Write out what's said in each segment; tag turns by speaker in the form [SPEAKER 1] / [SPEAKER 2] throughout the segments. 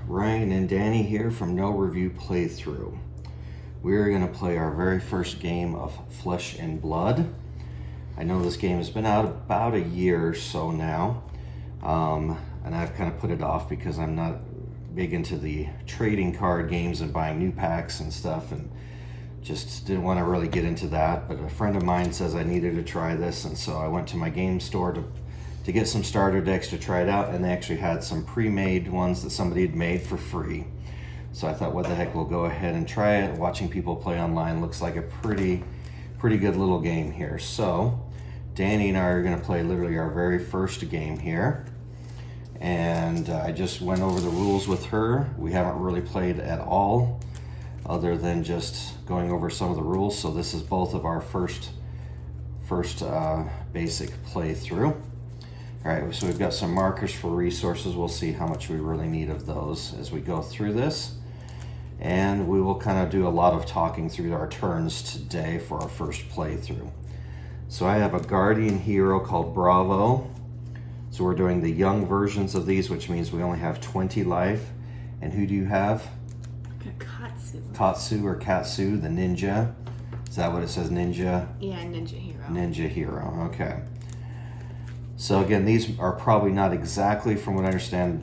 [SPEAKER 1] Ryan and Danny here from No Review Playthrough. We're going to play our very first game of Flesh and Blood. I know this game has been out about a year or so now, and I've kind of put it off because I'm not big into the trading card games and buying new packs and stuff, and just didn't want to really get into that. But a friend of mine says I needed to try this, and so I went to my game store to get some starter decks to try it out, and they actually had some pre-made ones that somebody had made for free. So I thought, what the heck, we'll go ahead and try it. Watching people play online looks like a pretty good little game here. So Danny and I are going to play literally our very first game here, and I just went over the rules with her. We haven't really played at all other than just going over some of the rules, so this is both of our first basic playthrough. All right, so we've got some markers for resources. We'll see how much we really need of those as we go through this. And we will kind of do a lot of talking through our turns today for our first playthrough. So I have a guardian hero called Bravo. So we're doing the young versions of these, which means we only have 20 life. And who do you have?
[SPEAKER 2] Katsu.
[SPEAKER 1] Katsu or Katsu, the ninja. Is that what it says, ninja?
[SPEAKER 2] Yeah, ninja hero.
[SPEAKER 1] Ninja hero, okay. So again, these are probably not exactly, from what I understand,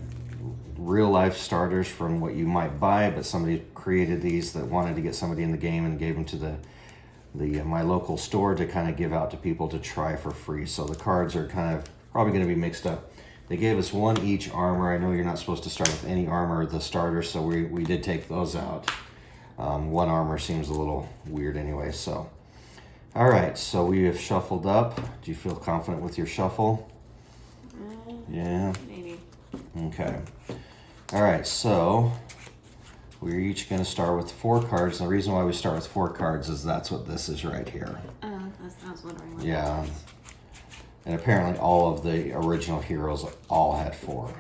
[SPEAKER 1] real life starters from what you might buy, but somebody created these that wanted to get somebody in the game and gave them to my local store to kind of give out to people to try for free. So the cards are kind of probably going to be mixed up. They gave us one each armor. I know you're not supposed to start with any armor of the starter, so we did take those out. One armor seems a little weird anyway, so. All right, so we have shuffled up. Do you feel confident with your shuffle? Yeah?
[SPEAKER 2] Maybe.
[SPEAKER 1] Okay. All right, so we're each going to start with 4 cards. And the reason why we start with 4 cards is that's what this is right here.
[SPEAKER 2] I was wondering what
[SPEAKER 1] Yeah.
[SPEAKER 2] that was.
[SPEAKER 1] And apparently all of the original heroes all had 4.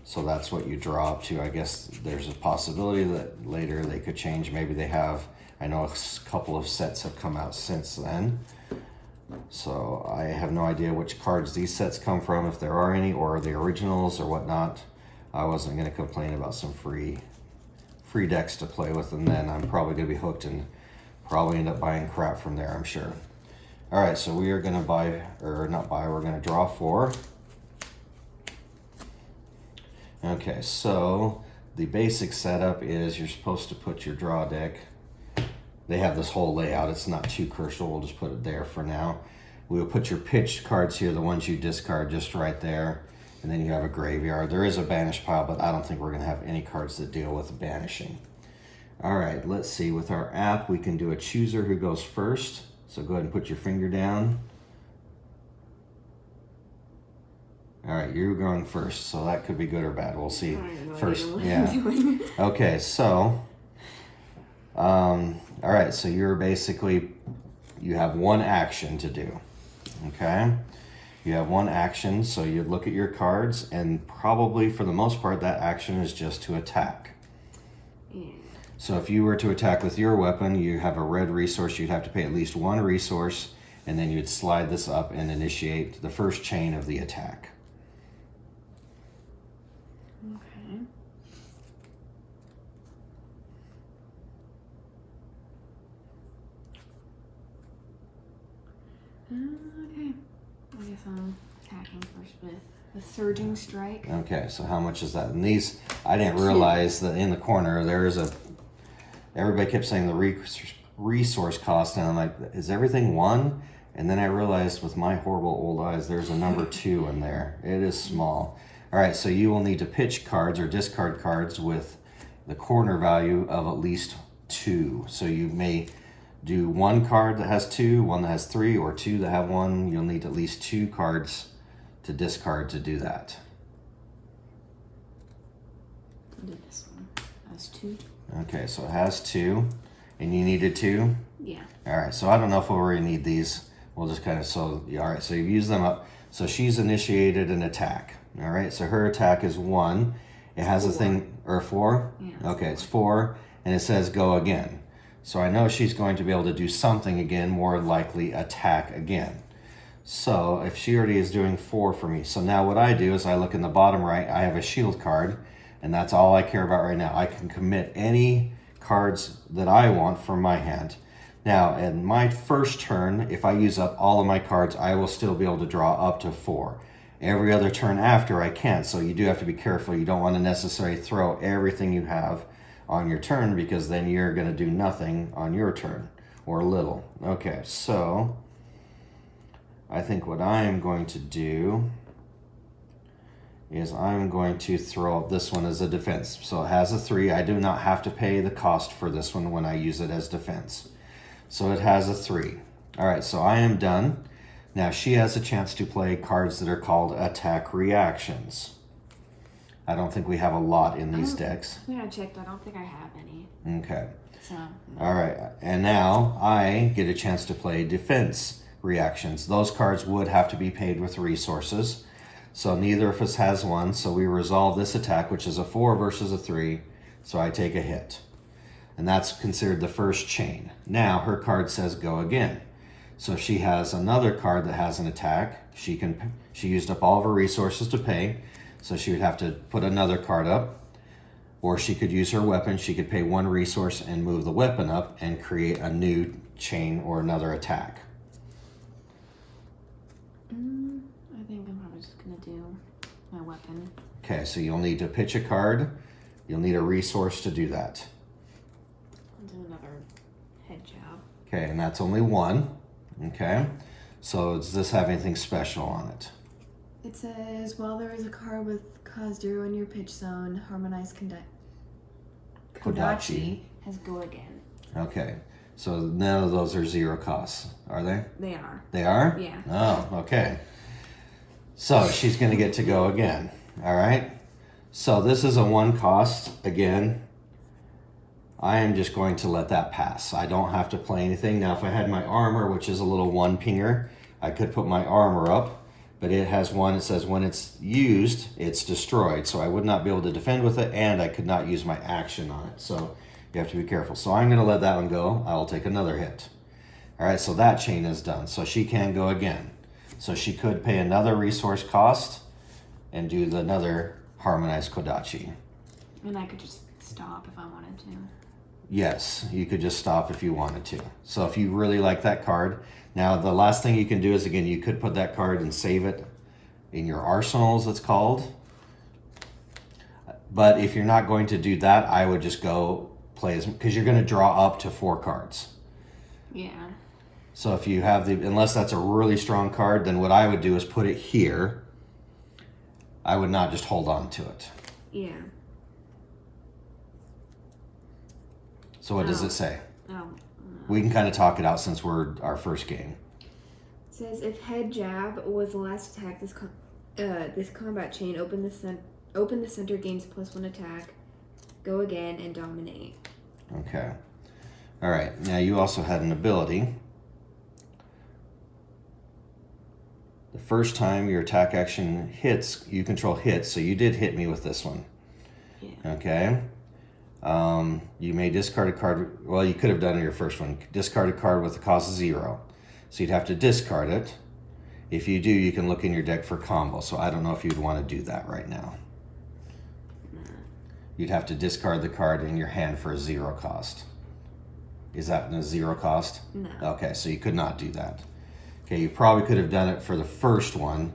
[SPEAKER 1] So that's what you draw up to. I guess there's a possibility that later they could change. Maybe they have. I know a couple of sets have come out since then. So I have no idea which cards these sets come from, if there are any, or the originals or whatnot. I wasn't going to complain about some free decks to play with, and then I'm probably going to be hooked and probably end up buying crap from there, I'm sure. All right, so we are going to we're going to draw 4. Okay, so the basic setup is you're supposed to put your draw deck. They have this whole layout. It's not too crucial. We'll just put it there for now. We will put your pitched cards here, the ones you discard, just right there. And then you have a graveyard. There is a banish pile, but I don't think we're going to have any cards that deal with banishing. All right, let's see. With our app, we can do a chooser who goes first. So go ahead and put your finger down. All right, you're going first, so that could be good or bad. We'll see first. Yeah. Okay, so, all right, so you're basically, you have one action to do, okay? You have one action, so you look at your cards, and probably for the most part, that action is just to attack.
[SPEAKER 2] Yeah.
[SPEAKER 1] So if you were to attack with your weapon, you have a red resource, you'd have to pay at least 1 resource, and then you'd slide this up and initiate the first chain of the attack.
[SPEAKER 2] Okay. Okay. I guess I'm attacking first with the Surging Strike.
[SPEAKER 1] Okay, so how much is that? And these, I didn't realize that in the corner there is everybody kept saying the resource cost, and I'm like, is everything 1? And then I realized with my horrible old eyes, there's a number 2 in there. It is small. All right, so you will need to pitch cards or discard cards with the corner value of at least 2. So you may do 1 card that has 2, 1 that has 3, or 2 that have 1. You'll need at least 2 cards to discard to do that.
[SPEAKER 2] I'll do this one. That's 2.
[SPEAKER 1] Okay, so it has 2, and you needed 2?
[SPEAKER 2] Yeah.
[SPEAKER 1] All right, so I don't know if we'll really need these. We'll just kind of, all right, so you've used them up. So she's initiated an attack. All right, so her attack is 1. It has 4. A thing, or 4?
[SPEAKER 2] Yeah.
[SPEAKER 1] Okay, it's 4, and it says go again. So I know she's going to be able to do something again, more likely attack again. So if she already is doing 4 for me, so now what I do is I look in the bottom right, I have a shield card, And that's all I care about right now. I can commit any cards that I want from my hand. Now, in my first turn, if I use up all of my cards, I will still be able to draw up to 4. Every other turn after, I can't. So you do have to be careful. You don't want to necessarily throw everything you have on your turn, because then you're going to do nothing on your turn, or little. Okay, so I think what I am going to do is I'm going to throw up this one as a defense. So it has a 3. I do not have to pay the cost for this one when I use it as defense. So it has a 3. All right, so I am done. Now she has a chance to play cards that are called attack reactions. I don't think we have a lot in these decks.
[SPEAKER 2] Yeah, I checked. I don't think I have any.
[SPEAKER 1] Okay.
[SPEAKER 2] So.
[SPEAKER 1] All right, and now I get a chance to play defense reactions. Those cards would have to be paid with resources. So neither of us has one, so we resolve this attack, which is a 4 versus a 3, so I take a hit. And that's considered the first chain. Now her card says go again. So if she has another card that has an attack, she used up all of her resources to pay, so she would have to put another card up. Or she could use her weapon. She could pay 1 resource and move the weapon up and create a new chain or another attack.
[SPEAKER 2] I think I'm probably just going to do my weapon.
[SPEAKER 1] Okay, so you'll need to pitch a card. You'll need a resource to do that.
[SPEAKER 2] I'll do another head jab.
[SPEAKER 1] Okay, and that's only 1. Okay, so does this have anything special on it?
[SPEAKER 2] It says, while there is a card with cause 0 in your pitch zone, harmonized Kodachi has go again.
[SPEAKER 1] Okay, so none of those are 0 costs, are they?
[SPEAKER 2] They are.
[SPEAKER 1] They are?
[SPEAKER 2] Yeah.
[SPEAKER 1] Oh, okay. So she's going to get to go again. All right. So this is a 1 cost. Again, I am just going to let that pass. I don't have to play anything. Now, if I had my armor, which is a little 1 pinger, I could put my armor up. But it has one, it says when it's used, it's destroyed. So I would not be able to defend with it, and I could not use my action on it. So you have to be careful. So I'm going to let that one go. I will take another hit. All right, so that chain is done. So she can go again. So she could pay another resource cost and do another harmonized Kodachi.
[SPEAKER 2] And I could just stop if I wanted to.
[SPEAKER 1] Yes, you could just stop if you wanted to. So if you really like that card, now the last thing you can do is, again, you could put that card and save it in your arsenal, as it's called. But if you're not going to do that, I would just go play as, because you're going to draw up to 4 cards.
[SPEAKER 2] Yeah.
[SPEAKER 1] So if you have unless that's a really strong card, then what I would do is put it here. I would not just hold on to it.
[SPEAKER 2] Yeah.
[SPEAKER 1] So what does it say?
[SPEAKER 2] Oh.
[SPEAKER 1] We can kind of talk it out since we're our first game.
[SPEAKER 2] It says if head jab was the last attack, this combat chain, open the center, gains +1 attack, go again, and dominate.
[SPEAKER 1] Okay. All right. Now you also had an ability. The first time your attack action hits, you control hits, so you did hit me with this one.
[SPEAKER 2] Yeah.
[SPEAKER 1] Okay. You may discard a card. Well, you could have done it your first one. Discard a card with a cost of 0. So you'd have to discard it. If you do, you can look in your deck for combo. So I don't know if you'd want to do that right now. You'd have to discard the card in your hand for a 0 cost. Is that a 0 cost?
[SPEAKER 2] No.
[SPEAKER 1] Okay, so you could not do that. Okay, you probably could have done it for the first one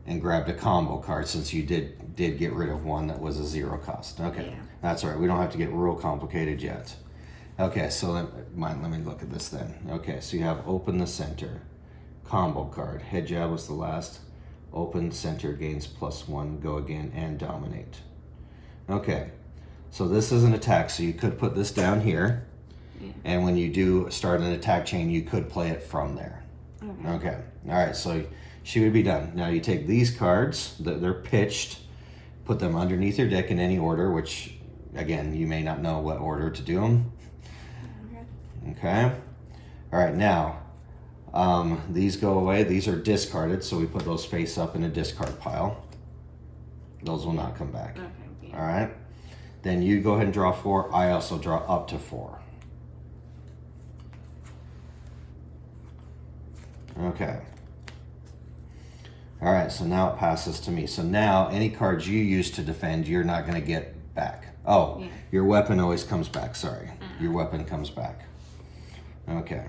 [SPEAKER 1] and grabbed a combo card, since you did get rid of one that was a 0 cost. Okay,
[SPEAKER 2] Yeah.
[SPEAKER 1] That's all right. We don't have to get real complicated yet. Okay, so let me look at this then. Okay, so you have open the center, combo card. Head jab was the last. Open center gains +1, go again, and dominate. Okay, so this is an attack, so you could put this down here.
[SPEAKER 2] Yeah.
[SPEAKER 1] And when you do start an attack chain, you could play it from there. Okay. All right, so she would be done. Now you take these cards, they're pitched, put them underneath your deck in any order, which, again, you may not know what order to do them. Okay. All right, now, these go away. These are discarded, so we put those face up in a discard pile. Those will not come back.
[SPEAKER 2] Okay. Yeah.
[SPEAKER 1] All right. Then you go ahead and draw 4. I also draw up to 4. Okay. All right, so now it passes to me. So now any cards you use to defend, you're not going to get back. Oh,
[SPEAKER 2] Yeah.
[SPEAKER 1] your weapon always comes back. Sorry. Your weapon comes back. Okay.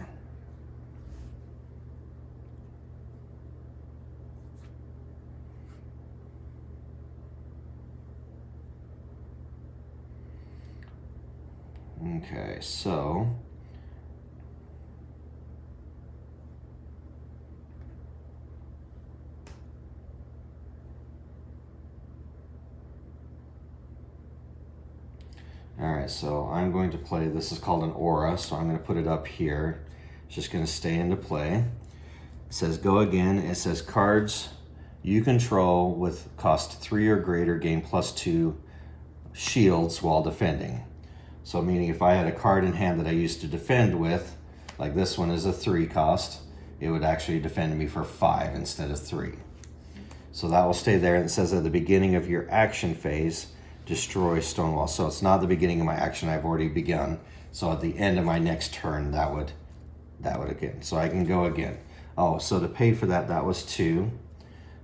[SPEAKER 1] Okay, so all right, so I'm going to play, this is called an aura, so I'm going to put it up here. It's just going to stay into play. It says go again. It says cards you control with cost 3 or greater gain +2 shields while defending. So meaning if I had a card in hand that I used to defend with, like this one is a 3 cost, it would actually defend me for 5 instead of 3. So that will stay there. And it says at the beginning of your action phase, destroy Stonewall. So it's not the beginning of my action, I've already begun. So at the end of my next turn, that would again. So I can go again. Oh, so to pay for that, that was 2.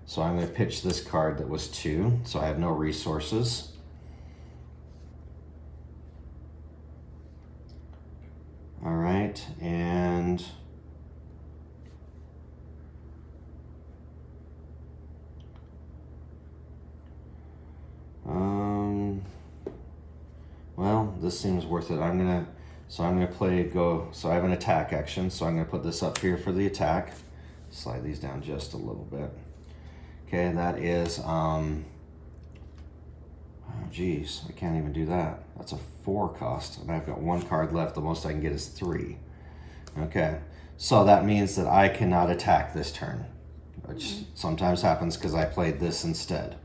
[SPEAKER 1] So I'm going to pitch this card that was 2. So I have no resources. All right, and well, this seems worth it. I'm gonna play go. So I have an attack action, so I'm gonna put this up here for the attack. Slide these down just a little bit. Okay, that is oh geez, I can't even do that. That's a 4 cost, and I've got 1 card left. The most I can get is 3. Okay, so that means that I cannot attack this turn, which sometimes happens because I played this instead.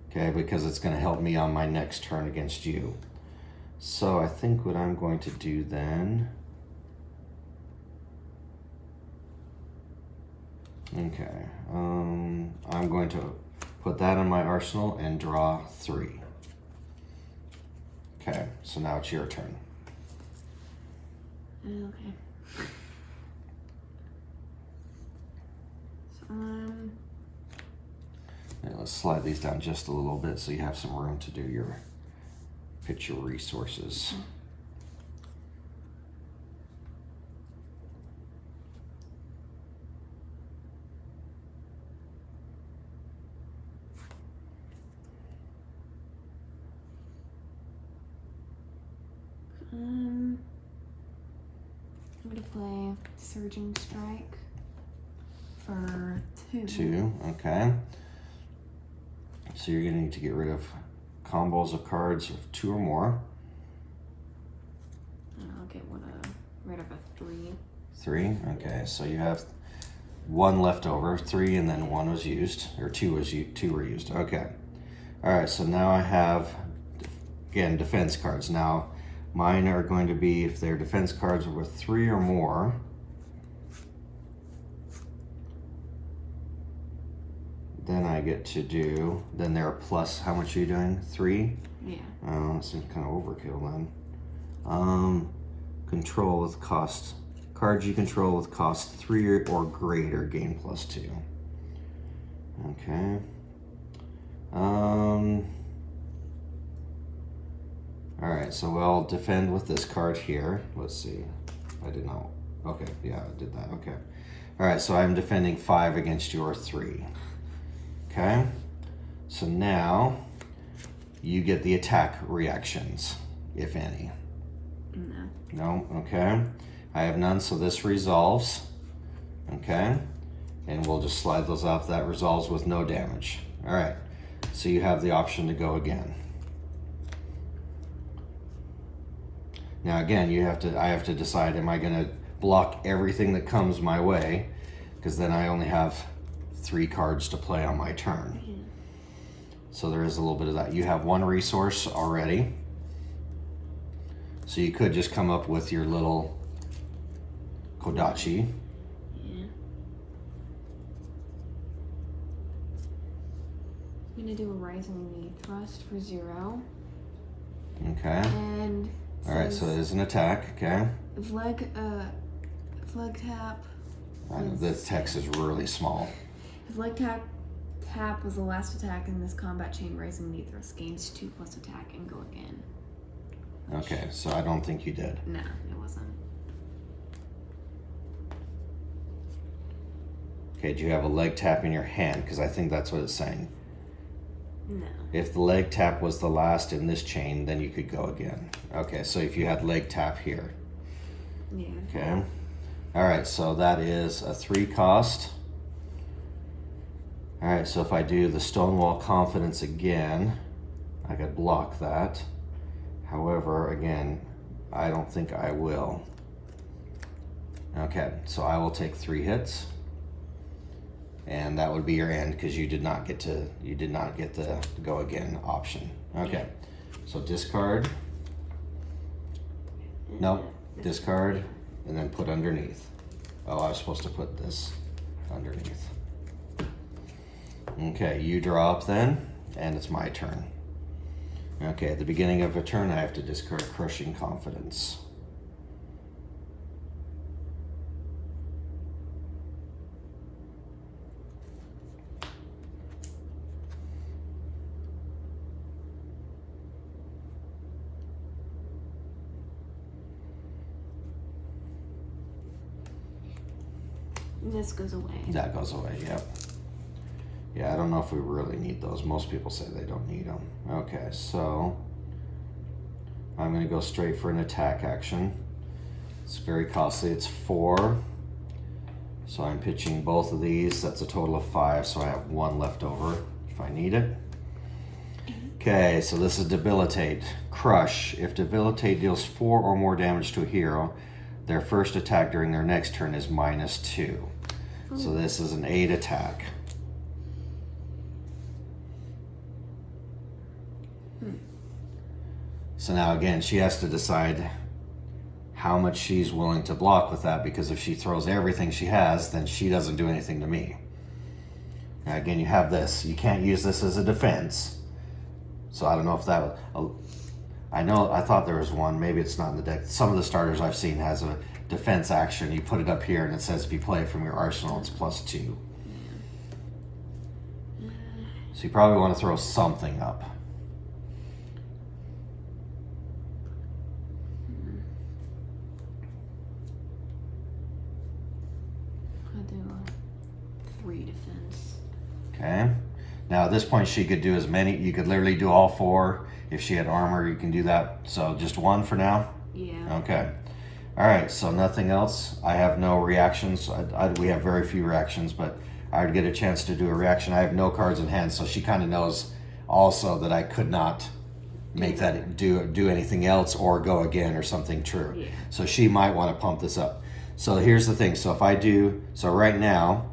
[SPEAKER 1] Okay, because it's going to help me on my next turn against you. So I think what I'm going to do then, okay, I'm going to put that in my arsenal and draw 3. Okay, so now it's your turn.
[SPEAKER 2] Okay. So,
[SPEAKER 1] Now let's slide these down just a little bit so you have some room to do your pitch your resources.
[SPEAKER 2] I'm gonna play Surging Strike for 2.
[SPEAKER 1] 2, okay. So you're gonna need to get rid of combos of cards of 2 or more.
[SPEAKER 2] I'll get rid of a 3.
[SPEAKER 1] 3, okay. So you have 1 left over, 3, and then 1 was used, or 2 were used. Okay. All right. So now I have again defense cards. Now mine are going to be, if they're defense cards with 3 or more, then I get to do, then they're plus, how much are you doing? 3?
[SPEAKER 2] Yeah.
[SPEAKER 1] That seems kind of overkill then. Control with cost, cards you control with cost 3 or greater gain +2. Okay. All right, so I'll defend with this card here. Let's see. I did not. Okay, yeah, I did that. Okay. All right, so I'm defending 5 against your 3. Okay. So now you get the attack reactions, if any.
[SPEAKER 2] No.
[SPEAKER 1] No? Okay. I have none, so this resolves. Okay. And we'll just slide those off. That resolves with no damage. All right. So you have the option to go again. Now again, I have to decide, am I going to block everything that comes my way? Because then I only have 3 cards to play on my turn.
[SPEAKER 2] Yeah.
[SPEAKER 1] So there is a little bit of that. You have 1 resource already. So you could just come up with your little Kodachi.
[SPEAKER 2] Yeah. I'm gonna do a Rising Knee Thrust for 0.
[SPEAKER 1] Okay.
[SPEAKER 2] And
[SPEAKER 1] All right, so it is an attack, okay?
[SPEAKER 2] Flag tap.
[SPEAKER 1] The text is really small.
[SPEAKER 2] His leg tap was the last attack in this combat chain, raising the thrust gains 2+ attack and go again.
[SPEAKER 1] Okay, so I don't think you did.
[SPEAKER 2] No, it wasn't.
[SPEAKER 1] Okay, do you have a leg tap in your hand? Because I think that's what it's saying.
[SPEAKER 2] No.
[SPEAKER 1] If the leg tap was the last in this chain, then you could go again. Okay, so if you had leg tap here.
[SPEAKER 2] Yeah.
[SPEAKER 1] Okay. All right, so that is a 3 cost. All right, so if I do the Stonewall Confidence again, I could block that. However, again, I don't think I will. Okay, so I will take 3 hits. And that would be your end because you did not get the go again option. Okay, so discard. Nope, discard, and then put underneath. Oh, I was supposed to put this underneath. Okay, you draw up then, and it's my turn. Okay, at the beginning of a turn, I have to discard Crushing Confidence.
[SPEAKER 2] This goes away.
[SPEAKER 1] That goes away, yep. Yeah, I don't know if we really need those. Most people say they don't need them. Okay, so I'm going to go straight for an attack action. It's very costly. It's 4. So I'm pitching both of these. That's a total of 5, so I have 1 left over if I need it. Okay, so this is Debilitate. Crush. If Debilitate deals 4 or more damage to a hero, their first attack during their next turn is -2. So this is an 8 attack. So now again, she has to decide how much she's willing to block with that, because if she throws everything she has, then she doesn't do anything to me. Now again, you have this. You can't use this as a defense. So I don't know if that would... I thought there was one. Maybe it's not in the deck. Some of the starters I've seen has a defense action. You put it up here and it says if you play it from your arsenal, it's +2. So you probably want to throw something up.
[SPEAKER 2] I'll do a 3 defense.
[SPEAKER 1] Okay. Now at this point she could do as many. You could literally do all 4. If she had armor, you can do that. So just 1 for now?
[SPEAKER 2] Yeah.
[SPEAKER 1] Okay. All right, so nothing else. I have no reactions. We have very few reactions, but I would get a chance to do a reaction. I have no cards in hand, so she kind of knows also that I could not make that do anything else or go again or something true.
[SPEAKER 2] Yeah.
[SPEAKER 1] So she might want to pump this up. So here's the thing. So if I do, so right now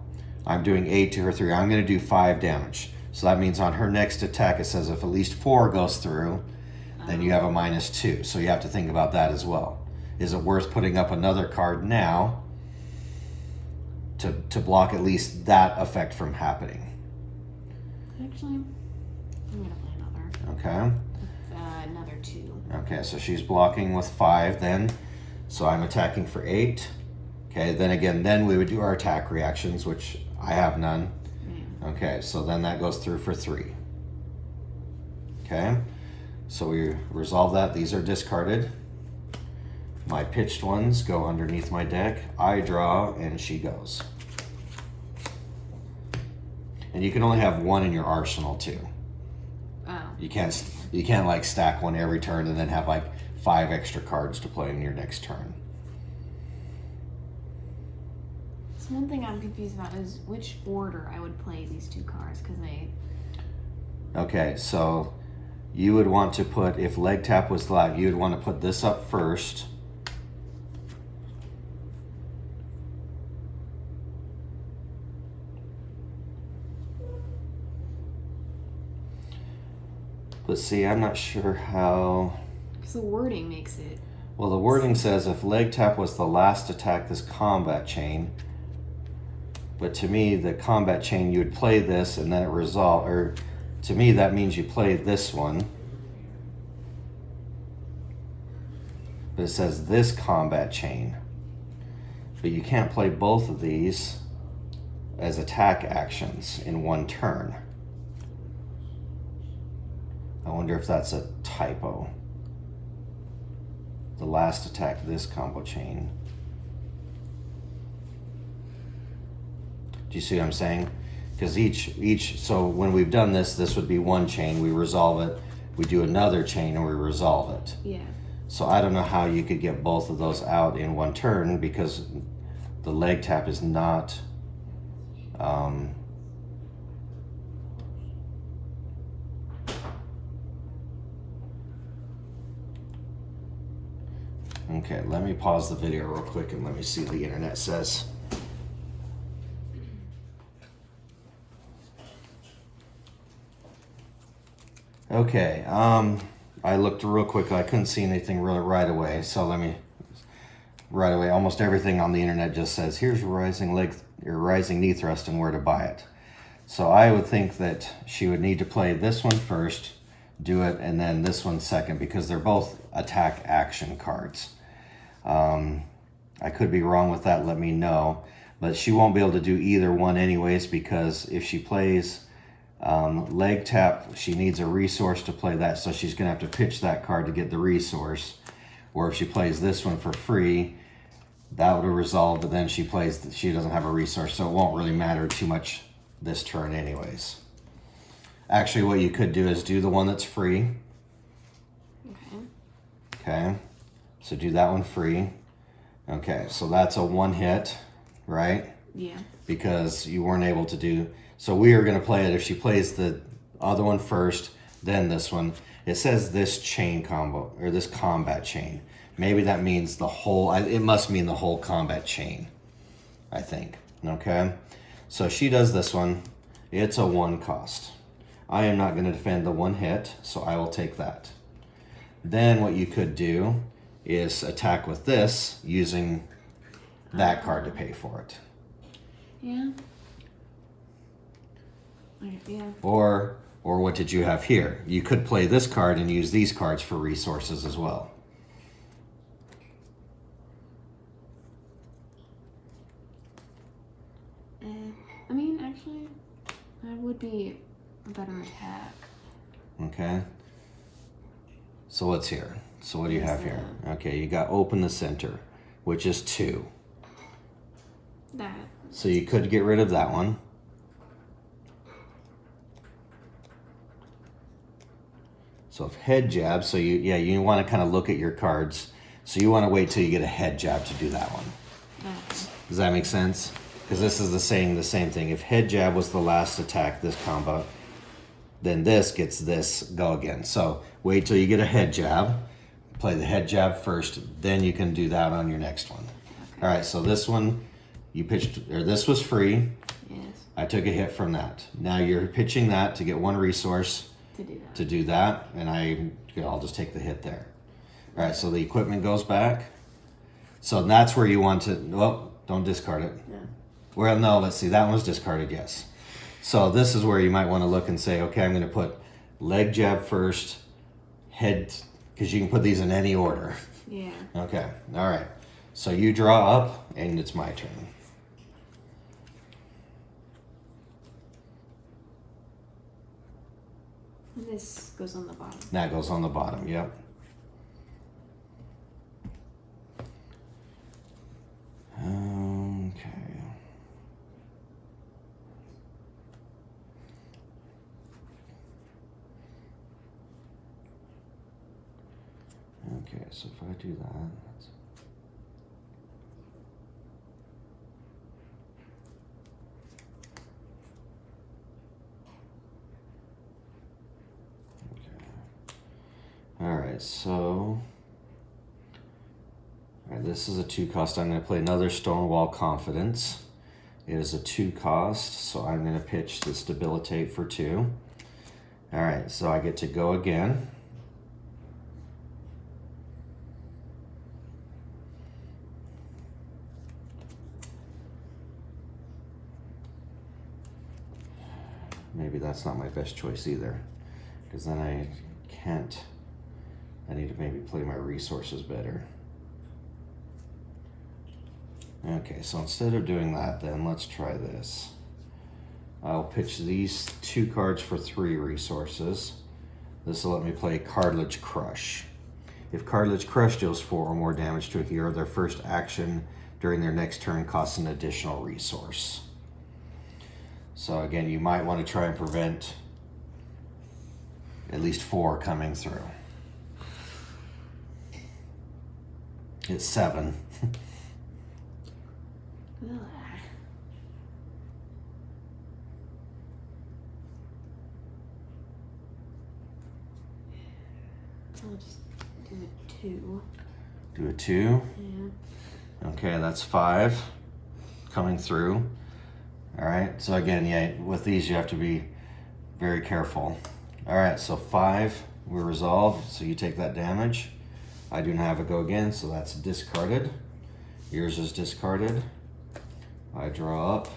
[SPEAKER 1] I'm doing 8 to her 3. I'm going to do 5 damage. So that means on her next attack, it says if at least 4 goes through, then you have a -2. So you have to think about that as well. Is it worth putting up another card now to block at least that effect from happening?
[SPEAKER 2] Actually, I'm going to play another.
[SPEAKER 1] Okay.
[SPEAKER 2] Another 2.
[SPEAKER 1] Okay, so she's blocking with 5 then. So I'm attacking for 8. Okay, then again, then we would do our attack reactions, which I have none.
[SPEAKER 2] Yeah.
[SPEAKER 1] Okay, so then that goes through for 3. Okay, so we resolve that. These are discarded. My pitched ones go underneath my deck. I draw, and she goes. And you can only have 1 in your arsenal too.
[SPEAKER 2] Oh.
[SPEAKER 1] You can't like stack 1 every turn and then have like 5 extra cards to play in your next turn.
[SPEAKER 2] So one thing I'm confused about is which order I would play these 2 cards, because they...
[SPEAKER 1] Okay, so you would want to put, if leg tap was live, you would want to put this up first. But see, I'm not sure how...
[SPEAKER 2] Because the wording makes it...
[SPEAKER 1] Well, the wording says if leg tap was the last attack this combat chain. But to me, the combat chain, you would play this and then it resolve. Or to me, that means you play this one. But it says this combat chain. But you can't play both of these as attack actions in one turn. I wonder if that's a typo. The last attack of this combo chain. Do you see what I'm saying? Because so when we've done this, this would be one chain, we resolve it, we do another chain and we resolve it.
[SPEAKER 2] Yeah.
[SPEAKER 1] So I don't know how you could get both of those out in one turn because the leg tap is not okay, let me pause the video real quick and let me see what the internet says. Okay, I looked real quick. I couldn't see anything really right away. So right away, almost everything on the internet just says, here's rising knee thrust and where to buy it. So I would think that she would need to play this one first, do it, and then this one second, because they're both attack action cards. I could be wrong with that, let me know. But she won't be able to do either one anyways, because if she plays leg tap, she needs a resource to play that, so she's gonna have to pitch that card to get the resource. Or if she plays this one for free, that would have resolved, but then she doesn't have a resource, so it won't really matter too much this turn anyways. Actually, what you could do is do the one that's free. Okay, so do that one free. Okay, so that's a one hit, right?
[SPEAKER 2] Yeah. Because
[SPEAKER 1] you weren't able to do, so we are going to play it. If she plays the other one first, then this one. It says this chain combo, or this combat chain. Maybe that means the whole, it must mean the whole combat chain, I think. Okay, so she does this one. It's a one cost. I am not going to defend the one hit, so I will take that. Then what you could do is attack with this using that card to pay for it.
[SPEAKER 2] Yeah. Yeah.
[SPEAKER 1] Or what did you have here? You could play this card and use these cards for resources as well.
[SPEAKER 2] I mean, actually, that would be a better attack.
[SPEAKER 1] Okay. So what's here? So what do you have here? Okay, you got open the center, which is 2.
[SPEAKER 2] That.
[SPEAKER 1] So you could get rid of that one. So if head jab, so you want to kind of look at your cards. So you want to wait till you get a head jab to do that one. Does that make sense? Because this is the same thing. If head jab was the last attack, this combo, then this gets this go again. So wait till you get a head jab, play the head jab first, then you can do that on your next one. Okay. All right, so this one you pitched, or this was free.
[SPEAKER 2] Yes.
[SPEAKER 1] I took a hit from that. Now you're pitching that to get one resource to do that, and I'll just take the hit there. All right, so the equipment goes back. So that's where you want to, well, don't discard it.
[SPEAKER 2] No.
[SPEAKER 1] Well, no, let's see, that one was discarded, yes. So this is where you might want to look and say, okay, I'm going to put leg jab first, head, because you can put these in any order.
[SPEAKER 2] Yeah.
[SPEAKER 1] Okay, all right. So you draw up, and it's my turn.
[SPEAKER 2] And this goes on the bottom.
[SPEAKER 1] That goes on the bottom, yep. Okay. Okay, so if I do that, that's... All right, so this is a 2 cost. I'm going to play another Stonewall Confidence. It is a 2 cost, so I'm going to pitch this Debilitate for 2. All right, so I get to go again. Maybe that's not my best choice either, because then I can't. I need to maybe play my resources better. Okay, so instead of doing that, then let's try this. I'll pitch these 2 cards for 3 resources. This will let me play Cartilage Crush. If Cartilage Crush deals 4 or more damage to a hero, their first action during their next turn costs an additional resource. So again, you might want to try and prevent at least 4 coming through. It's 7.
[SPEAKER 2] Ugh. I'll just do a 2.
[SPEAKER 1] Do a 2.
[SPEAKER 2] Yeah.
[SPEAKER 1] Okay, that's 5 coming through. All right, so again, yeah, with these you have to be very careful. All right, so 5 we're resolved, so you take that damage. I do not have a go again, so that's discarded. Yours is discarded. I draw up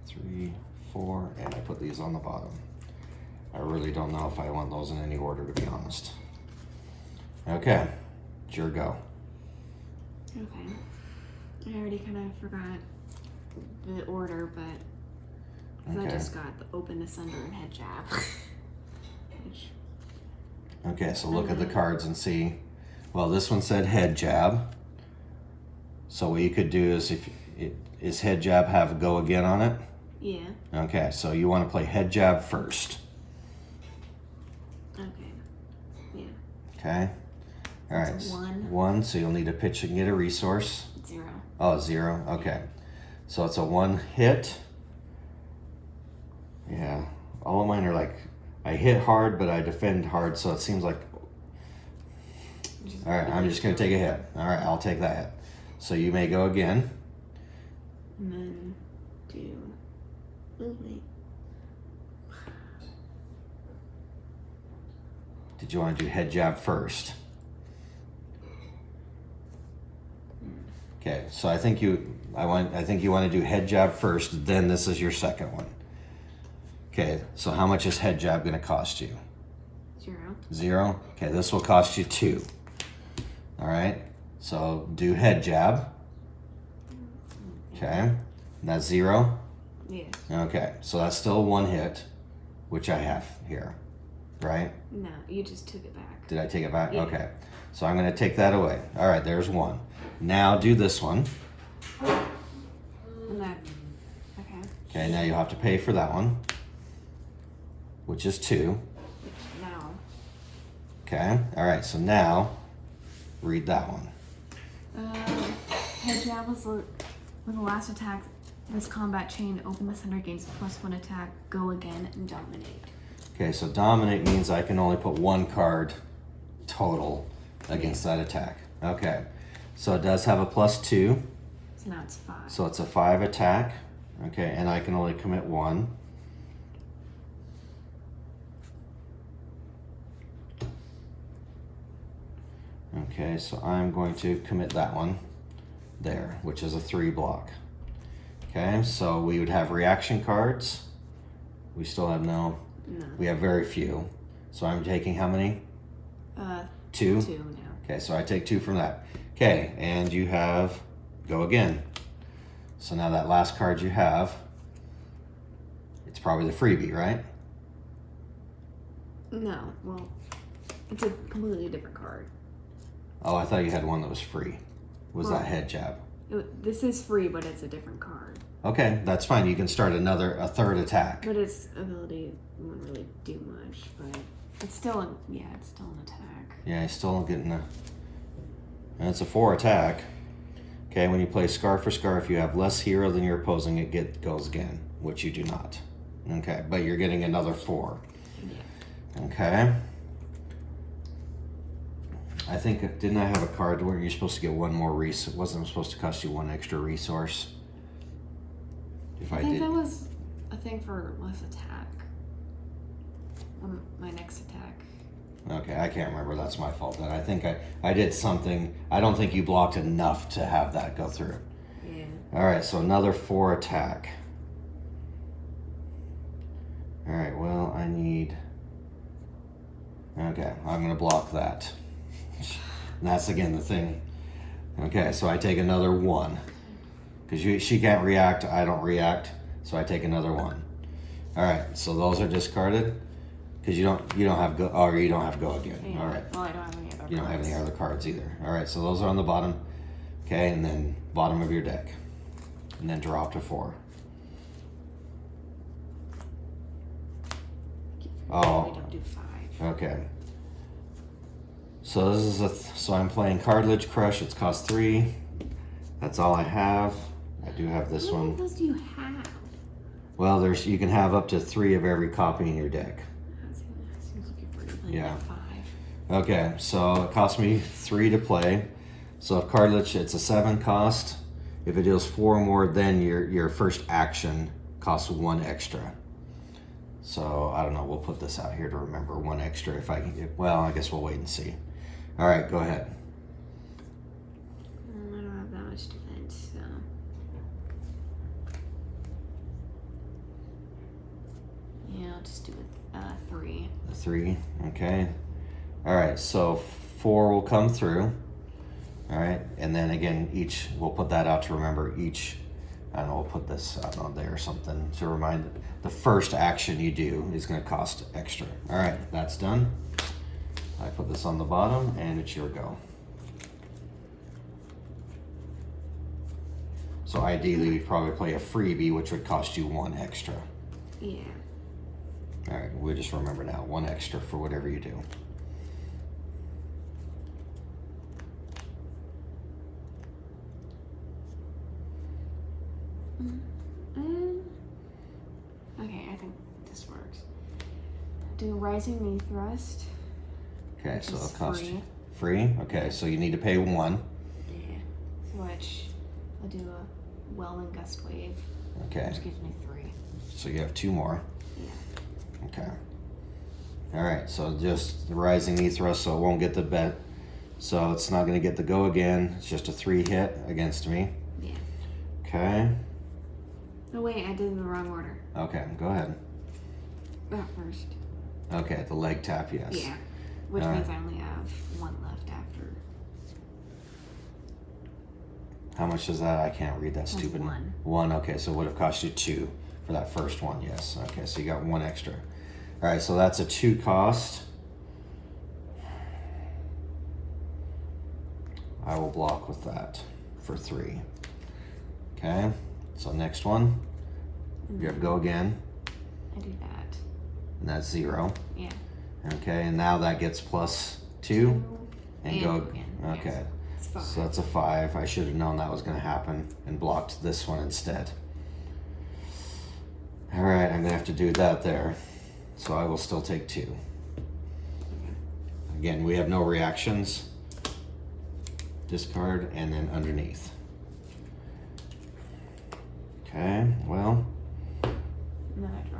[SPEAKER 1] 3, 4, and I put these on the bottom. I really don't know if I want those in any order, to be honest. Okay, it's your go.
[SPEAKER 2] Okay. I already kind of forgot the order, but 'cause I just got the open, asunder, and head jab. Which,
[SPEAKER 1] Okay, so look at the cards and see. Well, this one said head jab. So what you could do is, is head jab have a go again on it?
[SPEAKER 2] yeah.
[SPEAKER 1] Okay, so you want to play head jab first.
[SPEAKER 2] Okay. Yeah.
[SPEAKER 1] Okay. All right.
[SPEAKER 2] That's a 1.
[SPEAKER 1] 1, so you'll need to pitch and get a resource.
[SPEAKER 2] 0.
[SPEAKER 1] Oh, 0. Okay. So it's a 1 hit. Yeah. All of mine are like, I hit hard, but I defend hard, so it seems like. All right, I'm just going to take a hit. All right, I'll take that hit. So you may go again.
[SPEAKER 2] And then do. Oh, wait.
[SPEAKER 1] Did you want to do head jab first? Okay, so I think you want to do head jab first, then this is your second one. Okay, so how much is head jab going to cost you?
[SPEAKER 2] 0.
[SPEAKER 1] 0? Okay, this will cost you 2. All right, so do head jab. Okay, that's 0?
[SPEAKER 2] Yeah.
[SPEAKER 1] Okay, so that's still 1 hit, which I have here, right?
[SPEAKER 2] No, you just took it back.
[SPEAKER 1] Did I take it back?
[SPEAKER 2] Yeah.
[SPEAKER 1] Okay, so I'm going to take that away. All right, there's 1. Now do this one.
[SPEAKER 2] And that. Okay.
[SPEAKER 1] Okay, now you'll have to pay for that one, which is 2.
[SPEAKER 2] Now.
[SPEAKER 1] Okay, all right, so now read that one.
[SPEAKER 2] Head jab was with the last attack. This combat chain, open the center gains +1 attack, go again, and dominate.
[SPEAKER 1] Okay, so dominate means I can only put 1 card total against that attack. Okay, so it does have a +2.
[SPEAKER 2] So now it's 5.
[SPEAKER 1] So it's a 5 attack. Okay, and I can only commit 1. Okay, so I'm going to commit that one there, which is a 3 block. Okay, so we would have reaction cards. We still have no. We have very few. So I'm taking how many? 2?
[SPEAKER 2] 2 now.
[SPEAKER 1] Okay, so I take 2 from that. Okay, and you have go again. So now that last card you have, it's probably the freebie, right?
[SPEAKER 2] No, well, it's a completely different card.
[SPEAKER 1] Oh, I thought you had one that was free. Was that head jab?
[SPEAKER 2] This is free, but it's a different card.
[SPEAKER 1] Okay, that's fine. You can start a third attack.
[SPEAKER 2] But its ability wouldn't really do much, but it's still it's still an attack.
[SPEAKER 1] Yeah, he's still getting a. And it's a 4 attack. Okay, when you play Scar for Scar, if you have less hero than your opposing, it goes again, which you do not. Okay, but you're getting another 4.
[SPEAKER 2] Yeah.
[SPEAKER 1] Okay. I think, didn't I have a card where you're supposed to get 1 more resource? It wasn't supposed to cost you 1 extra resource? If I
[SPEAKER 2] think
[SPEAKER 1] did.
[SPEAKER 2] that was a thing for less attack. My next attack.
[SPEAKER 1] Okay, I can't remember. That's my fault. Then I think I did something. I don't think you blocked enough to have that go through.
[SPEAKER 2] Yeah.
[SPEAKER 1] All right, so another 4 attack. All right, well, I need. Okay, I'm going to block that. And that's again the thing. Okay, so I take another 1. Because she can't react, I don't react, so I take another 1. All right, so those are discarded because you don't have go, or you don't have go again.
[SPEAKER 2] Yeah.
[SPEAKER 1] All right.
[SPEAKER 2] Well, I don't have any other
[SPEAKER 1] You don't have
[SPEAKER 2] cards.
[SPEAKER 1] any other cards either. All right, so those are on the bottom. Okay, and then bottom of your deck, and then draw up to 4. Oh.
[SPEAKER 2] We don't do 5.
[SPEAKER 1] Okay. So this is so I'm playing Cartilage Crush. It's cost 3. That's all I have. I do have this
[SPEAKER 2] How many
[SPEAKER 1] one.
[SPEAKER 2] of those do you have?
[SPEAKER 1] Well, you can have up to 3 of every copy in your deck.
[SPEAKER 2] That seems like you're pretty playing
[SPEAKER 1] Yeah.
[SPEAKER 2] at 5.
[SPEAKER 1] Okay, so it cost me 3 to play. So if Cartilage, it's a 7 cost. If it deals 4 or more, then your first action costs 1 extra. So I don't know. We'll put this out here to remember 1 extra. If I can, well, I guess we'll wait and see. All right, go ahead.
[SPEAKER 2] I don't have that much defense, so. Yeah, I'll just do a 3.
[SPEAKER 1] 3, okay. All right, so 4 will come through. All right, and then again, we'll put that out to remember each. I don't know, we'll put this, I don't know, there or something to remind the first action you do is going to cost extra. All right, that's done. I put this on the bottom, and it's your go. So ideally, you'd probably play a freebie, which would cost you 1 extra.
[SPEAKER 2] Yeah.
[SPEAKER 1] All right, we'll just remember now, 1 extra for whatever you do.
[SPEAKER 2] Okay, I think this works. Do Rising Knee Thrust.
[SPEAKER 1] Okay, so
[SPEAKER 2] Is
[SPEAKER 1] it'll cost
[SPEAKER 2] free.
[SPEAKER 1] you free. Okay, so you need to pay 1.
[SPEAKER 2] Yeah. Which I'll do a Whirling Gust Wave,
[SPEAKER 1] Okay,
[SPEAKER 2] which gives me 3.
[SPEAKER 1] so you have 2 more.
[SPEAKER 2] Yeah.
[SPEAKER 1] Okay. All right, so just the Rising Knee Thrust, so it won't get the bet. So it's not going to get the go again. It's just a 3 hit against me.
[SPEAKER 2] Yeah.
[SPEAKER 1] Okay.
[SPEAKER 2] Oh wait, I did it in the wrong order.
[SPEAKER 1] Okay, go ahead.
[SPEAKER 2] That first.
[SPEAKER 1] Okay, the leg tap, yes.
[SPEAKER 2] Yeah. Which
[SPEAKER 1] All
[SPEAKER 2] means
[SPEAKER 1] right.
[SPEAKER 2] I only have 1 left after.
[SPEAKER 1] How much is that? I can't read that
[SPEAKER 2] That's
[SPEAKER 1] stupid.
[SPEAKER 2] 1.
[SPEAKER 1] 1, okay, so it would have cost you 2 for that first one, yes. Okay, so you got 1 extra. All right, so that's a 2 cost. I will block with that for 3. Okay, so next one, you have to go again,
[SPEAKER 2] I do that.
[SPEAKER 1] and that's 0.
[SPEAKER 2] Yeah.
[SPEAKER 1] Okay, and now that gets plus 2, and go
[SPEAKER 2] again.
[SPEAKER 1] Okay,
[SPEAKER 2] Yes. It's 5.
[SPEAKER 1] so that's a 5. I should have known that was going to happen and blocked this one instead. All right, I'm going to have to do that there. So I will still take 2. Again, we have no reactions. Discard, and then underneath. Okay, well,
[SPEAKER 2] And then I draw.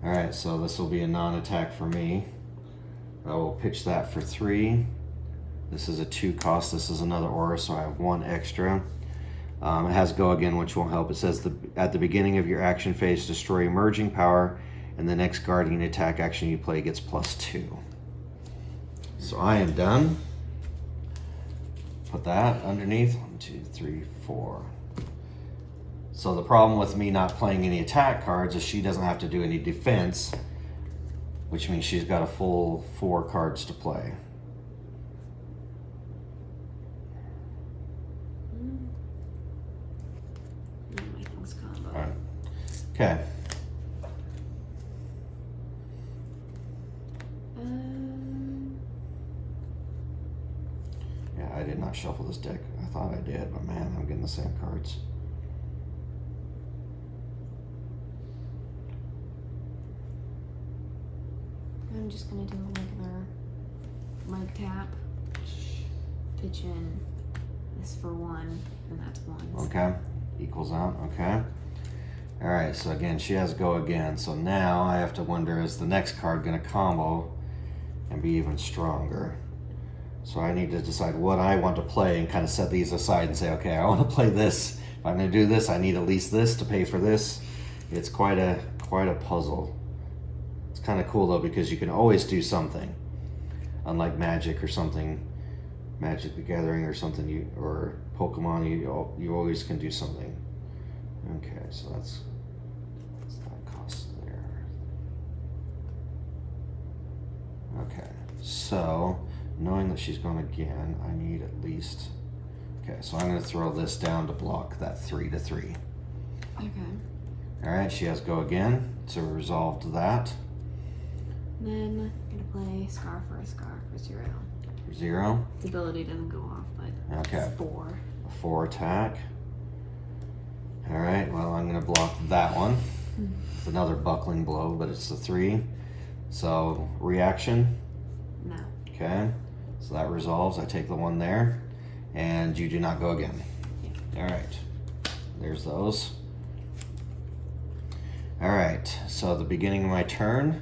[SPEAKER 1] all right, so this will be a non-attack for me. I will pitch that for 3. This is a 2 cost. This is another aura, so I have 1 extra. It has go again, which won't help. It says at the beginning of your action phase, destroy emerging power, and the next guardian attack action you play gets plus 2. So I am done. Put that underneath. 1, 2, 3, 4. So the problem with me not playing any attack cards is she doesn't have to do any defense, which means she's got a full 4 cards to play.
[SPEAKER 2] My thing's combo.
[SPEAKER 1] All right. Okay. Yeah, I did not shuffle this deck. I thought I did, but man, I'm getting the same cards.
[SPEAKER 2] I'm just gonna do a regular leg tap. Pitch in this for 1, and that's 1.
[SPEAKER 1] Okay. Equals out. Okay. All right. So again, she has go again. So now I have to wonder, is the next card going to combo and be even stronger? So I need to decide what I want to play and kind of set these aside and say, okay, I want to play this. If I'm going to do this, I need at least this to pay for this. It's quite a puzzle. It's kind of cool though, because you can always do something, unlike Magic or something. Magic the Gathering or something, or Pokemon, you always can do something. Okay, so that's that cost there. Okay, so knowing that she's going again, I need at least. Okay, so I'm going to throw this down to block that 3/3.
[SPEAKER 2] Okay.
[SPEAKER 1] All right, she has go again, so we resolved that.
[SPEAKER 2] Then I'm gonna play Scar for a 0.
[SPEAKER 1] 0.
[SPEAKER 2] Its ability doesn't go off, but
[SPEAKER 1] Okay.
[SPEAKER 2] it's 4.
[SPEAKER 1] A 4 attack. All right, well, I'm going to block that one. It's another buckling blow, but it's a 3. So, reaction.
[SPEAKER 2] No.
[SPEAKER 1] Okay, so that resolves. I take the 1 there, and you do not go again.
[SPEAKER 2] Yeah.
[SPEAKER 1] All right, there's those. All right, so at the beginning of my turn,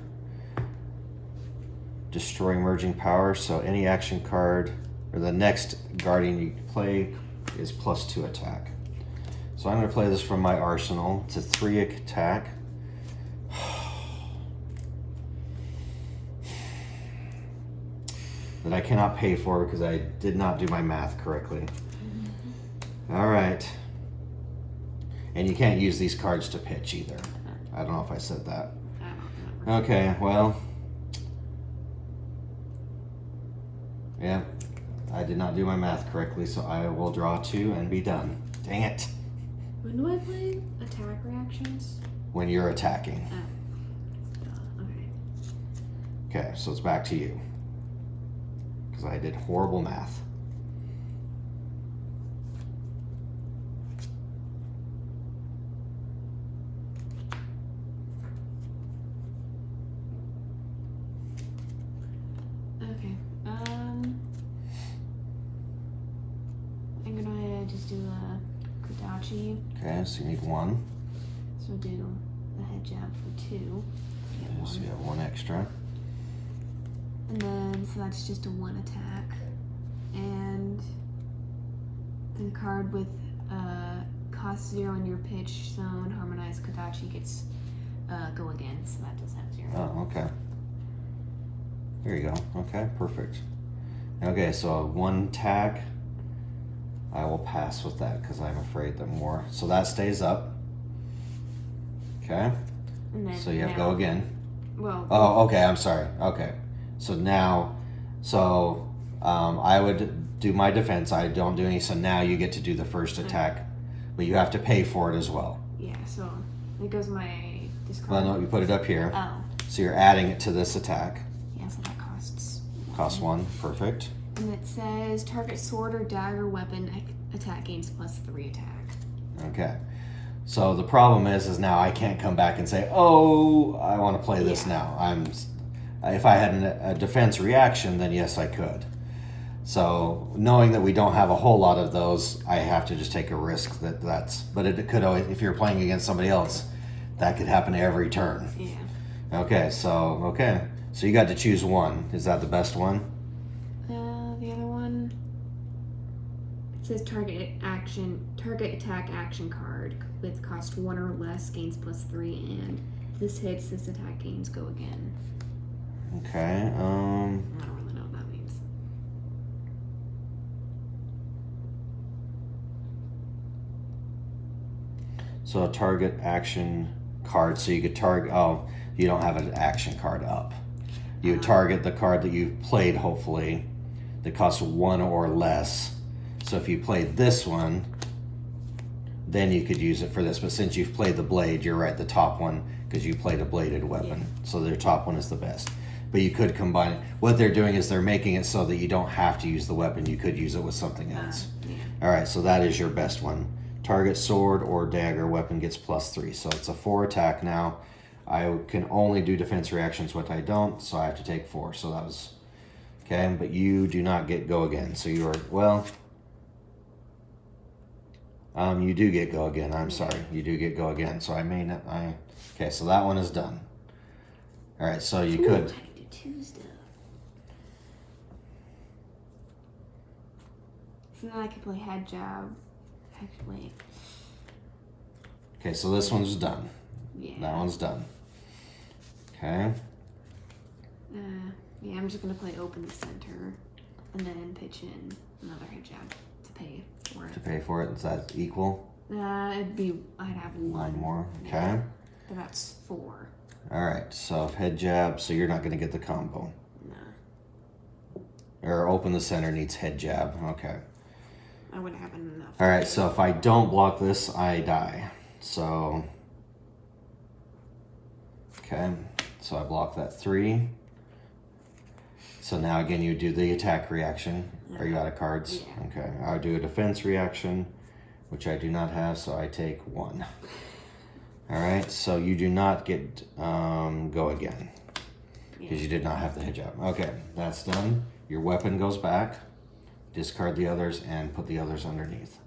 [SPEAKER 1] destroy emerging power. So any action card, or the next guardian you play is +2 attack. So I'm going to play this from my arsenal. It's a 3 attack. That I cannot pay for because I did not do my math correctly. All right. And you can't use these cards to pitch either. I don't know if I said that.
[SPEAKER 2] I don't remember.
[SPEAKER 1] Okay, well. Yeah, I did not do my math correctly, so I will draw 2 and be done. Dang it.
[SPEAKER 2] When do I play attack reactions?
[SPEAKER 1] When you're attacking.
[SPEAKER 2] Okay.
[SPEAKER 1] Okay, so it's back to you. Because I did horrible math.
[SPEAKER 2] Okay. I'm gonna just do a Kodachi.
[SPEAKER 1] Okay, so you need 1.
[SPEAKER 2] So do the head jab for 2. Get
[SPEAKER 1] So you
[SPEAKER 2] 1.
[SPEAKER 1] have 1 extra.
[SPEAKER 2] And then, so that's just a 1 attack. And the card with cost 0 in your pitch zone, Harmonized Kodachi, gets go again, so that does have 0.
[SPEAKER 1] Oh, okay. Here you go. Okay, perfect. Okay, so 1 attack. I will pass with that because I'm afraid that more. So that stays up. Okay.
[SPEAKER 2] And then
[SPEAKER 1] So you have
[SPEAKER 2] now,
[SPEAKER 1] go again.
[SPEAKER 2] Well,
[SPEAKER 1] Oh, okay. I'm sorry. Okay. So now, I would do my defense. I don't do any. So now you get to do the first attack, but you have to pay for it as well.
[SPEAKER 2] yeah, so it goes my discard.
[SPEAKER 1] Well, no, you put it up here.
[SPEAKER 2] Oh,
[SPEAKER 1] So you're adding it to this attack.
[SPEAKER 2] yeah, so that costs.
[SPEAKER 1] Cost 1. Perfect.
[SPEAKER 2] And it says target sword or dagger weapon attack gains +3 attack.
[SPEAKER 1] Okay. So the problem is now I can't come back and say, oh, I want to play this now. If I had a defense reaction, then yes, I could. So knowing that we don't have a whole lot of those, I have to just take a risk but it could always, if you're playing against somebody else, that could happen every turn.
[SPEAKER 2] Yeah.
[SPEAKER 1] Okay, so you got to choose 1. Is that the best one?
[SPEAKER 2] The other one, it says target attack action card with cost 1 or less gains +3, and this hits, this attack gains go again.
[SPEAKER 1] Okay.
[SPEAKER 2] I don't really know what that means.
[SPEAKER 1] So a target action card. So you could target. Oh, you don't have an action card up. You would target the card that you've played, hopefully, that costs 1 or less. So if you played this one, then you could use it for this. But since you've played the blade, you're right, the top one, because you played a bladed weapon.
[SPEAKER 2] Yeah.
[SPEAKER 1] So their top one is the best. But you could combine it. What they're doing is they're making it so that you don't have to use the weapon. You could use it with something else.
[SPEAKER 2] Yeah.
[SPEAKER 1] All right, so that is your best one. Target sword or dagger weapon gets +3. So it's a 4 attack now. I can only do defense reactions, which I don't, so I have to take 4. So that was okay, but you do not get go again. So you are, well, you do get go again. I'm sorry, you do get go again. So I may not. Okay, so that one is done. All right, so you could.
[SPEAKER 2] I can do 2 stuff. So then I could play head jab. Actually, wait.
[SPEAKER 1] Okay, so this one's done.
[SPEAKER 2] Yeah.
[SPEAKER 1] That one's done. Okay.
[SPEAKER 2] Yeah, I'm just gonna play open the center. and then pitch in another head jab to pay for it.
[SPEAKER 1] To pay for it, is that equal?
[SPEAKER 2] I'd have one
[SPEAKER 1] more, okay.
[SPEAKER 2] Yeah. But that's 4.
[SPEAKER 1] All right, so head jab, so you're not gonna get the combo.
[SPEAKER 2] No.
[SPEAKER 1] Or open the center needs head jab, okay.
[SPEAKER 2] I wouldn't have enough.
[SPEAKER 1] All right, so if I don't block this, I die. So, okay, so I block that 3. So now again, you do the attack reaction. Are you out of cards?
[SPEAKER 2] Yeah.
[SPEAKER 1] Okay, I'll do a defense reaction, which I do not have, so I take 1. All right, so you do not get go again because you did not have the head jab. Okay, that's done. Your weapon goes back. Discard the others and put the others underneath.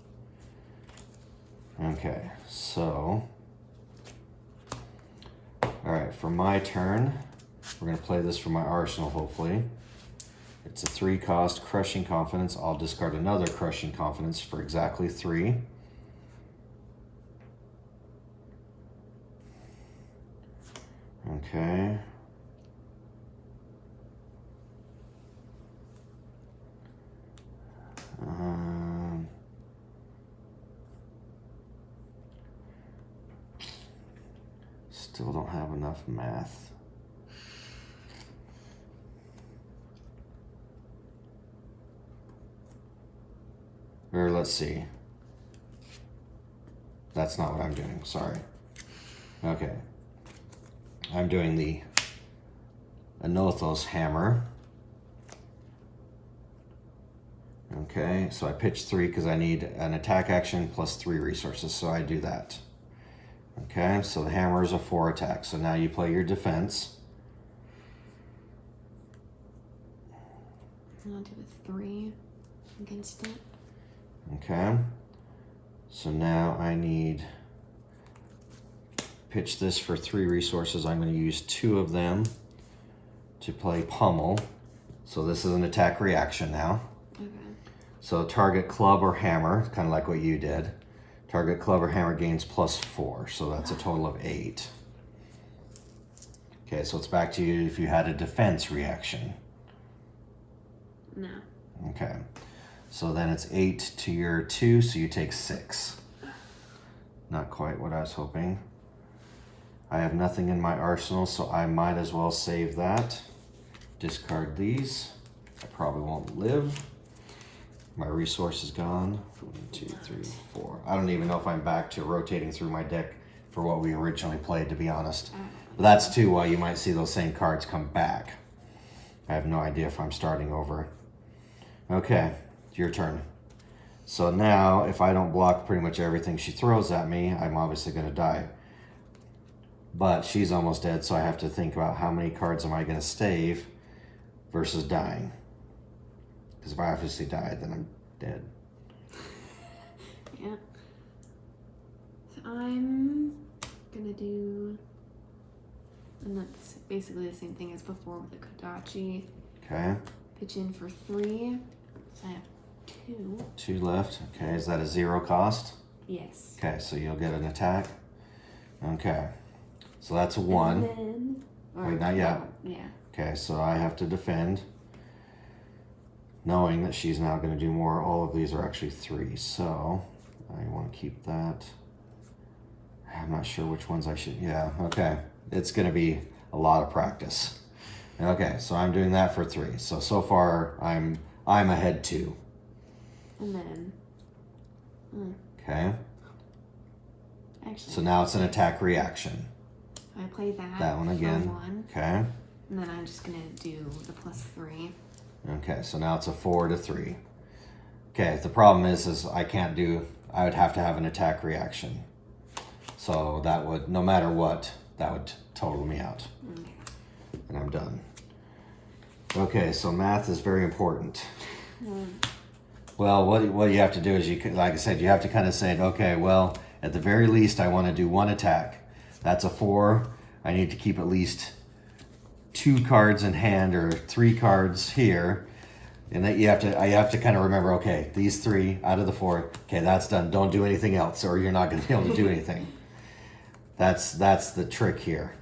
[SPEAKER 1] Okay, so, all right, for my turn, we're gonna play this from my arsenal, hopefully. It's a 3 cost, Crushing Confidence. I'll discard another Crushing Confidence for exactly 3. Okay. Still don't have enough math. Or let's see. That's not what I'm doing, sorry. Okay. I'm doing the Anothos hammer. Okay, so I pitch 3 because I need an attack action plus 3 resources, so I do that. Okay, so the hammer is a 4 attack, so now you play your defense.
[SPEAKER 2] I'll do a 3 against it.
[SPEAKER 1] Okay, so now I need pitch this for 3 resources. I'm going to use 2 of them to play Pummel. So this is an attack reaction now.
[SPEAKER 2] Okay.
[SPEAKER 1] So target club or hammer, kind of like what you did. Target club or hammer gains +4, so that's a total of 8. Okay, so it's back to you if you had a defense reaction.
[SPEAKER 2] No.
[SPEAKER 1] Okay, so then it's 8 to your 2, so you take 6. Not quite what I was hoping. I have nothing in my arsenal, so I might as well save that. Discard these. I probably won't live. My resource is gone. 1, 2, 3, 4. I don't even know if I'm back to rotating through my deck for what we originally played, to be honest. But that's too why you might see those same cards come back. I have no idea if I'm starting over. Okay, your turn. So now, if I don't block pretty much everything she throws at me, I'm obviously going to die. But she's almost dead, so I have to think about how many cards am I going to stave versus dying. Because if I obviously die, then I'm dead.
[SPEAKER 2] Yeah. So I'm gonna do, and that's basically the same thing as before with the Kodachi.
[SPEAKER 1] Okay.
[SPEAKER 2] Pitch in for 3. So I have 2.
[SPEAKER 1] 2 left. Okay, is that a 0 cost?
[SPEAKER 2] Yes.
[SPEAKER 1] Okay, so you'll get an attack. Okay. So that's a 1.
[SPEAKER 2] And then,
[SPEAKER 1] Wait, not yet.
[SPEAKER 2] Yeah.
[SPEAKER 1] Okay, so I have to defend. Knowing that she's now going to do more. All of these are actually 3, so I want to keep that. I'm not sure which ones I should. Yeah, okay. It's going to be a lot of practice. Okay, so I'm doing that for 3. So far I'm ahead 2.
[SPEAKER 2] And then.
[SPEAKER 1] Okay.
[SPEAKER 2] Actually.
[SPEAKER 1] So now it's an attack reaction.
[SPEAKER 2] I play that.
[SPEAKER 1] That one again.
[SPEAKER 2] For 1.
[SPEAKER 1] Okay.
[SPEAKER 2] And then I'm just gonna do the +3.
[SPEAKER 1] Okay, so now it's a 4 to 3. Okay, the problem is I can't do, I would have to have an attack reaction. So that would, no matter what, that would total me out.
[SPEAKER 2] Okay.
[SPEAKER 1] And I'm done. Okay, so math is very important. Well, what you have to do is, like I said, you have to kind of say, okay, well, at the very least, I want to do 1 attack. That's a 4. I need to keep at least 2 cards in hand or 3 cards here. And that I have to kind of remember, okay, these 3 out of the 4, okay, that's done. Don't do anything else or you're not going to be able to do anything. That's the trick here.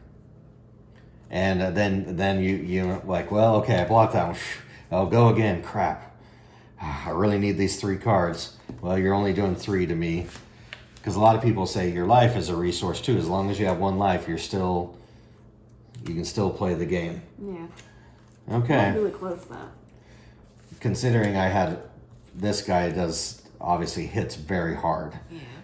[SPEAKER 1] And then you like, well, okay, I blocked that one. I'll go again, crap. I really need these 3 cards. Well, you're only doing 3 to me. Because a lot of people say your life is a resource too. As long as you have 1 life, you can still play the game.
[SPEAKER 2] Yeah.
[SPEAKER 1] Okay.
[SPEAKER 2] Really close though.
[SPEAKER 1] Considering this guy does obviously hits very hard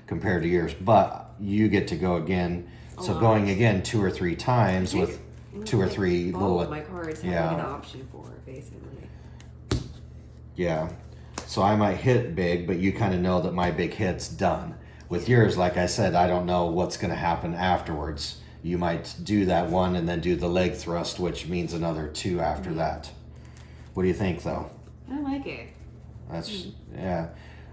[SPEAKER 1] compared to yours, but you get to go again. So going again 2 or 3 times with 2 or 3
[SPEAKER 3] all
[SPEAKER 1] little.
[SPEAKER 3] of my cards have like an option for it, basically.
[SPEAKER 1] Yeah. So I might hit big, but you kind of know that my big hit's done. With yours, like I said, I don't know what's going to happen afterwards. You might do that 1 and then do the leg thrust, which means another 2 after that. What do you think, though?
[SPEAKER 2] I like it.
[SPEAKER 1] That's yeah.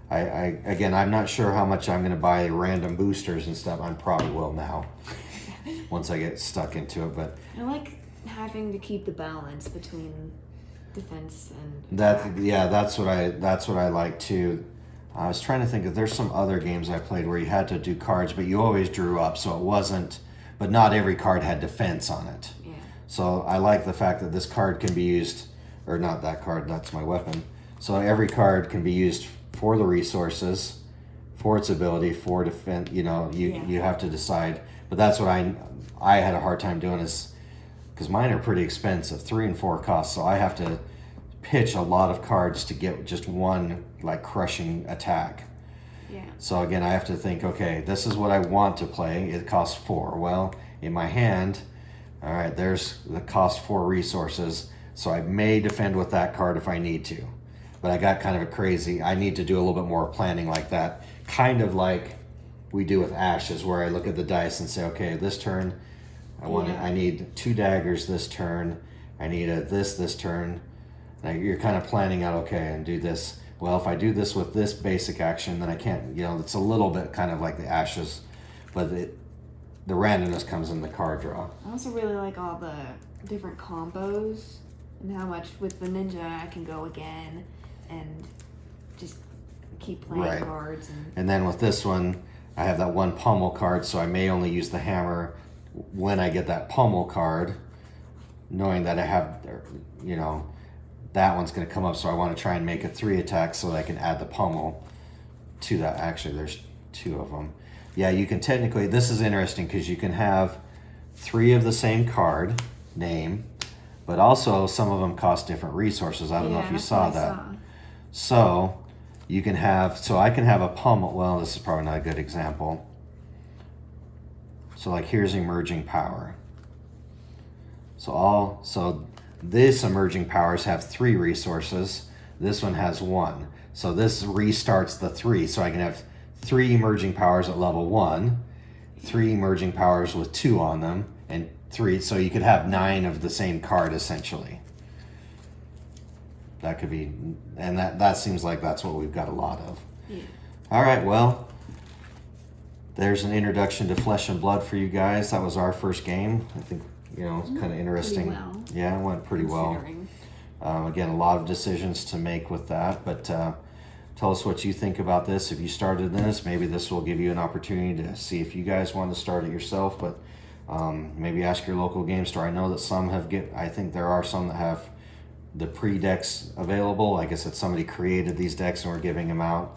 [SPEAKER 1] Again, I'm not sure how much I'm going to buy random boosters and stuff. I probably will now once I get stuck into it. But
[SPEAKER 2] I like having to keep the balance between defense and
[SPEAKER 1] that's what I like too. I was trying to think if there's some other games I played where you had to do cards, but you always drew up, so it wasn't. But not every card had defense on it.
[SPEAKER 2] Yeah.
[SPEAKER 1] So I like the fact that this card can be used, or not that card. That's my weapon. So every card can be used for the resources, for its ability, for defense. You know, you have to decide. But that's what I had a hard time doing, is because mine are pretty expensive, 3 and 4 costs. So I have to pitch a lot of cards to get just 1 like crushing attack.
[SPEAKER 2] Yeah.
[SPEAKER 1] So again, I have to think, okay, this is what I want to play. It costs 4. Well, in my hand, all right, there's the cost 4 resources. So I may defend with that card if I need to. But I got kind of I need to do a little bit more planning like that. Kind of like we do with ashes, where I look at the dice and say, okay, this turn, I need 2 daggers this turn. I need this turn. Now you're kind of planning out, okay, and do this. Well, if I do this with this basic action, then I can't, it's a little bit kind of like the ashes, but the randomness comes in the card draw.
[SPEAKER 2] I also really like all the different combos and how much with the ninja I can go again and just keep playing cards.
[SPEAKER 1] And then with this one, I have that 1 pummel card, so I may only use the hammer when I get that pummel card, knowing that I have, that one's going to come up, so I want to try and make it 3 attacks so that I can add the pummel to that. Actually, there's 2 of them. Yeah, you can technically, this is interesting because you can have 3 of the same card name, but also some of them cost different resources. I don't know if you saw that. So you can have, I can have a pummel. Well, this is probably not a good example. So like here's emerging power. So this emerging powers have 3 resources. This one has 1. So this restarts the 3. So I can have 3 emerging powers at level 1, 3 emerging powers with 2 on them, and 3. So you could have 9 of the same card essentially. That could be, and that seems like that's what we've got a lot of.
[SPEAKER 2] Yeah.
[SPEAKER 1] All right, well, there's an introduction to Flesh and Blood for you guys. That was our first game. I think, it's kind of interesting.
[SPEAKER 2] Well,
[SPEAKER 1] yeah, it went pretty well. Again, a lot of decisions to make with that, but tell us what you think about this. If you started this, maybe this will give you an opportunity to see if you guys want to start it yourself, but maybe ask your local game store. I know that some I think there are some that have the pre-decks available. I guess that somebody created these decks and we're giving them out.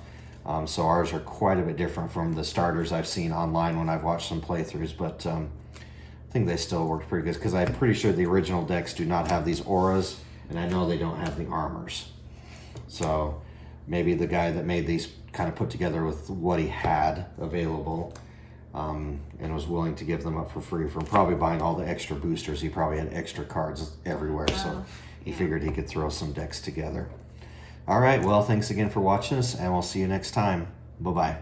[SPEAKER 1] So ours are quite a bit different from the starters I've seen online when I've watched some playthroughs, but I think they still work pretty good because I'm pretty sure the original decks do not have these auras, and I know they don't have the armors. So maybe the guy that made these kind of put together with what he had available and was willing to give them up for free from probably buying all the extra boosters. He probably had extra cards everywhere, so he figured he could throw some decks together. All right, well, thanks again for watching us, and we'll see you next time. Bye-bye.